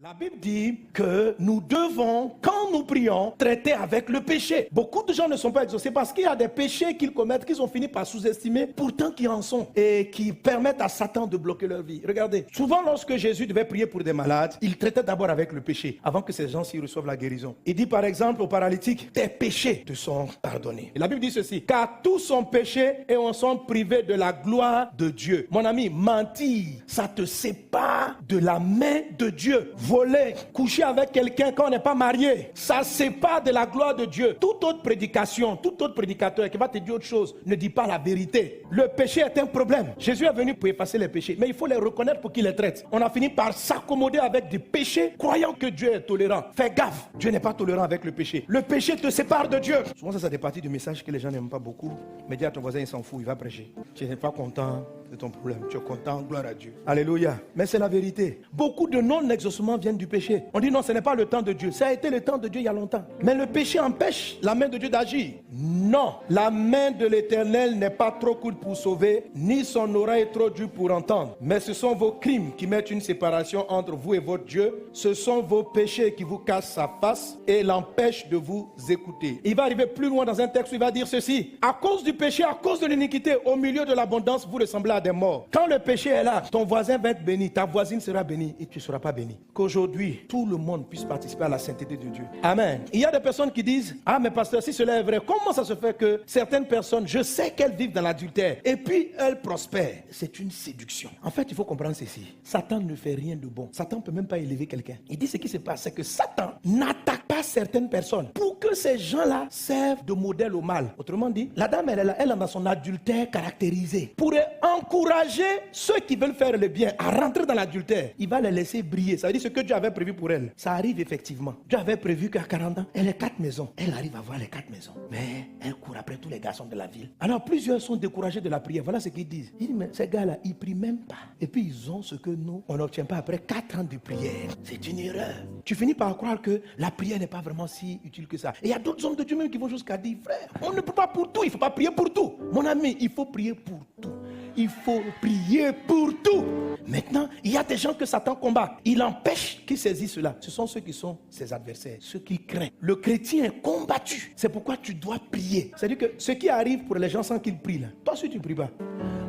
La Bible dit que nous devons, quand nous prions, traiter avec le péché. Beaucoup de gens ne sont pas exaucés parce qu'il y a des péchés qu'ils commettent, qu'ils ont fini par sous-estimer, pourtant qu'ils en sont, et qui permettent à Satan de bloquer leur vie. Regardez, souvent lorsque Jésus devait prier pour des malades, il traitait d'abord avec le péché, avant que ces gens-ci reçoivent la guérison. Il dit par exemple aux paralytiques, tes péchés te sont pardonnés. Et la Bible dit ceci, car tous ont péché et on sont privés de la gloire de Dieu. Mon ami, mentir, ça te sépare de la main de Dieu. Voler, coucher avec quelqu'un quand on n'est pas marié, ça sépare de la gloire de Dieu. Toute autre prédication, tout autre prédicateur qui va te dire autre chose, ne dit pas la vérité. Le péché est un problème. Jésus est venu pour effacer les péchés, mais il faut les reconnaître pour qu'il les traite. On a fini par s'accommoder avec des péchés, croyant que Dieu est tolérant. Fais gaffe, Dieu n'est pas tolérant avec le péché. Le péché te sépare de Dieu. Souvent ça, c'est des parties du message que les gens n'aiment pas beaucoup. Mais dis à ton voisin, il s'en fout, il va prêcher. Tu n'es pas content de ton problème, tu es content, gloire à Dieu. Alléluia. Mais c'est la vérité. Beaucoup de non-exaucements viennent du péché. On dit non, ce n'est pas le temps de Dieu. Ça a été le temps de Dieu il y a longtemps. Mais le péché empêche la main de Dieu d'agir. Non, la main de l'Éternel n'est pas trop courte pour sauver, ni son oreille trop dure pour entendre. Mais ce sont vos crimes qui mettent une séparation entre vous et votre Dieu. Ce sont vos péchés qui vous cassent sa face et l'empêchent de vous écouter. Il va arriver plus loin dans un texte où il va dire ceci. À cause du péché, à cause de l'iniquité, au milieu de l'abondance, vous ressemblez à des morts. Quand le péché est là, ton voisin va être béni, ta voisine sera bénie et tu ne seras pas béni. Qu'aujourd'hui, tout le monde puisse participer à la sainteté de Dieu. Amen. Il y a des personnes qui disent, ah mais pasteur, si cela est vrai, comment ça se fait que certaines personnes, je sais qu'elles vivent dans l'adultère et puis elles prospèrent? C'est une séduction. En fait, il faut comprendre ceci. Satan ne fait rien de bon. Satan ne peut même pas élever quelqu'un. Il dit ce qui se passe, c'est que Satan n'attaque pas certaines personnes pour que ces gens-là servent de modèle au mal. Autrement dit, la dame, elle est là, elle est dans son adultère caractérisé. Pour encourager ceux qui veulent faire le bien à rentrer dans l'adultère, il va les laisser briller. Ça veut dire ce que Dieu avait prévu pour elle. Ça arrive effectivement. Dieu avait prévu qu'à 40 ans, elle ait 4 maisons. Elle arrive à voir les 4 maisons. Mais elle court après tous les garçons de la ville. Alors plusieurs sont découragés de la prière. Voilà ce qu'ils disent. Ils disent, mais ces gars-là, ils prient même pas. Et puis ils ont ce que nous, on n'obtient pas après 4 ans de prière. C'est une erreur. Tu finis par croire que la prière n'est pas vraiment si utile que ça. Et il y a d'autres hommes de Dieu même qui vont jusqu'à dire, frère, on ne peut pas pour tout. Il ne faut pas prier pour tout. Mon ami, il faut prier pour tout. Il faut prier pour tout. Maintenant, il y a des gens que Satan combat. Il empêche qu'ils saisissent cela. Ce sont ceux qui sont ses adversaires, ceux qui craignent. Le chrétien est combattu. C'est pourquoi tu dois prier. C'est-à-dire que ce qui arrive pour les gens sans qu'ils prient, là, toi aussi tu ne pries pas.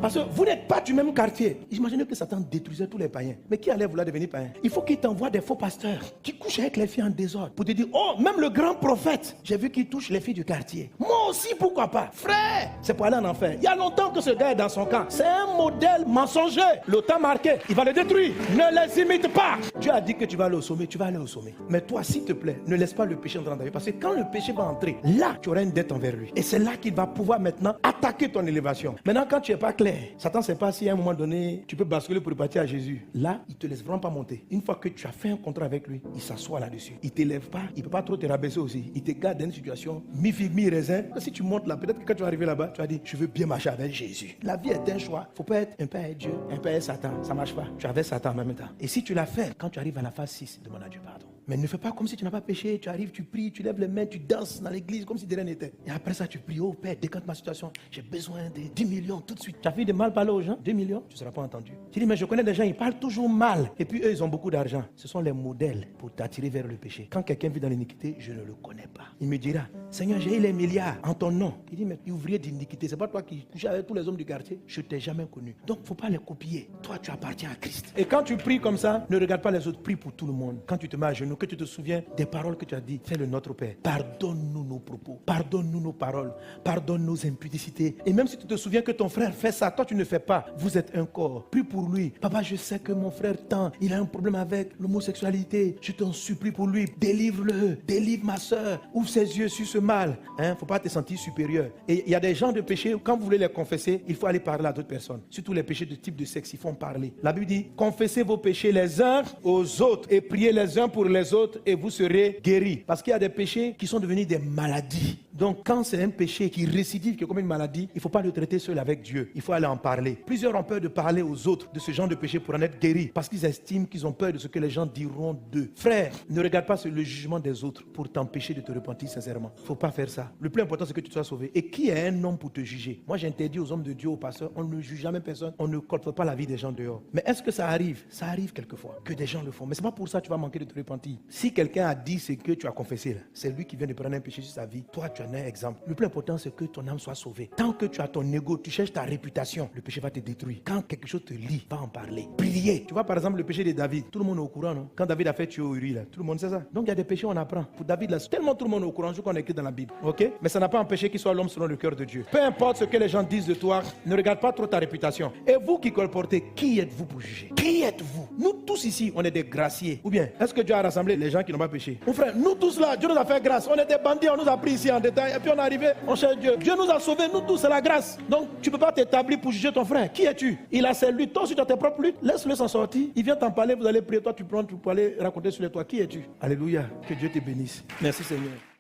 Parce que vous n'êtes pas du même quartier. Imaginez que Satan détruisait tous les païens. Mais qui allait vouloir devenir païen? Il faut qu'il t'envoie des faux pasteurs qui couchent avec les filles en désordre pour te dire, oh, même le grand prophète, j'ai vu qu'il touche les filles du quartier. Moi aussi, pourquoi pas? Frère, c'est pour aller en enfer. Il y a longtemps que ce gars est dans son camp. C'est un modèle mensonger. Le temps marqué, il va le détruire. Ne les imite pas. Dieu a dit que tu vas aller au sommet, tu vas aller au sommet. Mais toi, s'il te plaît, ne laisse pas le péché entrer dans ta vie. Parce que quand le péché va entrer, là, tu auras une dette envers lui. Et c'est là qu'il va pouvoir maintenant attaquer ton élévation. Maintenant, quand tu n'es pas clair, Satan ne sait pas si à un moment donné, tu peux basculer pour partir à Jésus. Là, il ne te laisse vraiment pas monter. Une fois que tu as fait un contrat avec lui, il s'assoit là-dessus. Il ne t'élève pas, il ne peut pas trop te rabaisser aussi. Il te garde dans une situation mi-figue, mi-raisin. Si tu montes là, peut-être que quand tu vas arriver là-bas, tu vas dire, je veux bien marcher avec Jésus. La vie est un choix. Il ne faut pas être un peu avec Dieu, un peu avec Satan. Ça ne marche pas. Tu es avec Satan en même temps. Et si tu l'as fait, quand tu arrives à la phase 6, demande à Dieu pardon. Mais ne fais pas comme si tu n'as pas péché. Tu arrives, tu pries, tu lèves les mains, tu danses dans l'église comme si de rien n'était. Et après ça, tu pries, oh Père, décante ma situation. J'ai besoin de 10 millions tout de suite. Tu as fait de mal parler aux gens, 2 millions, tu ne seras pas entendu. Tu dis, mais je connais des gens, ils parlent toujours mal. Et puis eux, ils ont beaucoup d'argent. Ce sont les modèles pour t'attirer vers le péché. Quand quelqu'un vit dans l'iniquité, je ne le connais pas. Il me dira, Seigneur, j'ai eu les milliards en ton nom. Il dit, mais ouvrier d'iniquité, c'est pas toi qui couches avec tous les hommes du quartier. Je ne t'ai jamais connu. Donc, il ne faut pas les copier. Toi, tu appartiens à Christ. Et quand tu pries comme ça, ne regarde pas les autres, prie pour tout le monde. Quand tu te mets à genoux, que tu te souviens des paroles que tu as dit, fais le Notre Père. Pardonne-nous nos propos, pardonne-nous nos paroles, pardonne nos impudicités. Et même si tu te souviens que ton frère fait ça, toi tu ne fais pas, vous êtes un corps. Prie pour lui. Papa, je sais que mon frère il a un problème avec l'homosexualité. Je t'en supplie pour lui. Délivre-le, délivre ma soeur. Ouvre ses yeux sur ce mal. Faut pas te sentir supérieur. Et il y a des gens de péché, quand vous voulez les confesser, il faut aller parler à d'autres personnes. Surtout les péchés de type de sexe, il faut en parler. La Bible dit, confessez vos péchés les uns aux autres et priez les uns pour les autres et vous serez guéris. Parce qu'il y a des péchés qui sont devenus des maladies. Donc, quand c'est un péché qui récidive, qui est comme une maladie, il ne faut pas le traiter seul avec Dieu. Il faut aller en parler. Plusieurs ont peur de parler aux autres de ce genre de péché pour en être guéris, parce qu'ils estiment qu'ils ont peur de ce que les gens diront d'eux. Frère, ne regarde pas le jugement des autres pour t'empêcher de te repentir sincèrement. Il ne faut pas faire ça. Le plus important, c'est que tu sois sauvé. Et qui est un homme pour te juger? Moi, j'interdis aux hommes de Dieu, aux pasteurs, on ne juge jamais personne, on ne colporte pas la vie des gens dehors. Mais est-ce que ça arrive? Ça arrive quelquefois, que des gens le font. Mais ce n'est pas pour ça que tu vas manquer de te repentir. Si quelqu'un a dit ce que tu as confessé, c'est lui qui vient de prendre un péché sur sa vie. Toi, tu en es un exemple. Le plus important, c'est que ton âme soit sauvée. Tant que tu as ton ego, tu cherches ta réputation, le péché va te détruire. Quand quelque chose te lie, va en parler. Priez. Tu vois, par exemple, le péché de David. Tout le monde est au courant, non? Quand David a fait tuer Uri, là, tout le monde sait ça. Donc, il y a des péchés, on apprend. Pour David, là, tellement tout le monde est au courant, je qu'on est écrit dans la Bible. Ok? Mais ça n'a pas empêché qu'il soit l'homme selon le cœur de Dieu. Peu importe ce que les gens disent de toi, ne regarde pas trop ta réputation. Et vous qui colportez, qui êtes-vous pour juger? Qui êtes-vous? Nous tous ici, on est des graciers. Ou bien, est-ce que Dieu a rassemblé les gens qui n'ont pas péché? Mon frère, nous tous là, Dieu nous a fait grâce. On est des bandits, on nous a pris ici en détail. Et puis on est arrivé, on cherche Dieu. Dieu nous a sauvés, nous tous, c'est la grâce. Donc, tu ne peux pas t'établir pour juger ton frère. Qui es-tu? Il a ses luttes. Toi aussi, tu as tes propres luttes. Laisse-le s'en sortir. Il vient t'en parler, vous allez prier. Toi, tu prends, tu peux aller raconter sur les toits. Qui es-tu? Alléluia. Que Dieu te bénisse. Merci Seigneur.